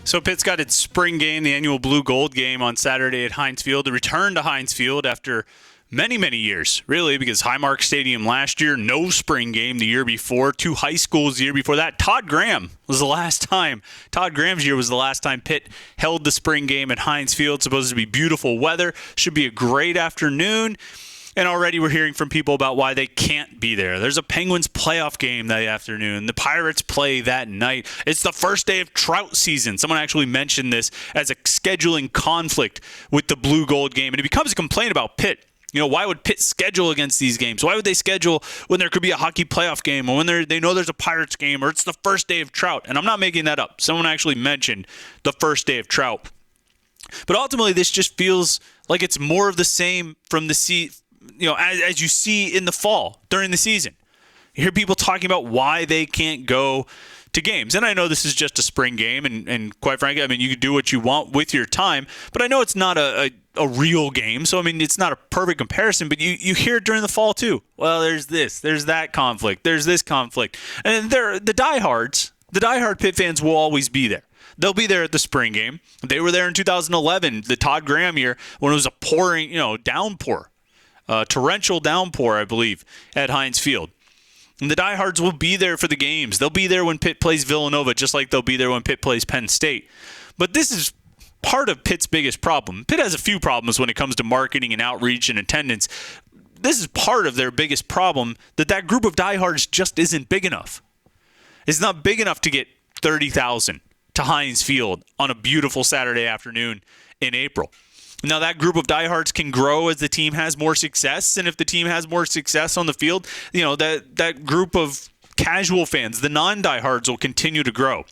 So Pitt's got its spring game, the annual Blue Gold game on Saturday at Heinz Field. The return to Heinz Field after many, many years, really, because Highmark Stadium last year, no spring game the year before, 2 high schools the year before that. Todd Graham's year was the last time Pitt held the spring game at Heinz Field. Supposed to be beautiful weather. Should be a great afternoon. And already we're hearing from people about why they can't be there. There's a Penguins playoff game that afternoon. The Pirates play that night. It's the first day of trout season. Someone actually mentioned this as a scheduling conflict with the Blue Gold game. And it becomes a complaint about Pitt. You know, why would Pitt schedule against these games? Why would they schedule when there could be a hockey playoff game or when they know there's a Pirates game or it's the first day of trout? And I'm not making that up. Someone actually mentioned the first day of trout. But ultimately, this just feels like it's more of the same from the as you see in the fall during the season. You hear people talking about why they can't go to games. And I know this is just a spring game, and quite frankly, I mean, you can do what you want with your time, but I know it's not a real game, so I mean, it's not a perfect comparison, but you hear it during the fall too. Well, there's this, there's that conflict, there's this conflict. And the diehard Pitt fans will always be there. They'll be there at the spring game. They were there in 2011, the Todd Graham year, when it was a pouring, downpour. Torrential downpour, I believe, at Heinz Field. And the diehards will be there for the games. They'll be there when Pitt plays Villanova, just like they'll be there when Pitt plays Penn State. But this is part of Pitt's biggest problem. Pitt has a few problems when it comes to marketing and outreach and attendance. This is part of their biggest problem, that group of diehards just isn't big enough. It's not big enough to get 30,000 to Heinz Field on a beautiful Saturday afternoon in April. Now, that group of diehards can grow as the team has more success, and if the team has more success on the field, that group of casual fans, the non-diehards, will continue to grow.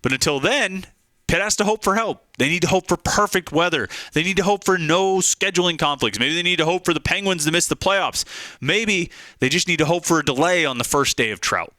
But until then, Pitt has to hope for help. They need to hope for perfect weather. They need to hope for no scheduling conflicts. Maybe they need to hope for the Penguins to miss the playoffs. Maybe they just need to hope for a delay on the first day of trout.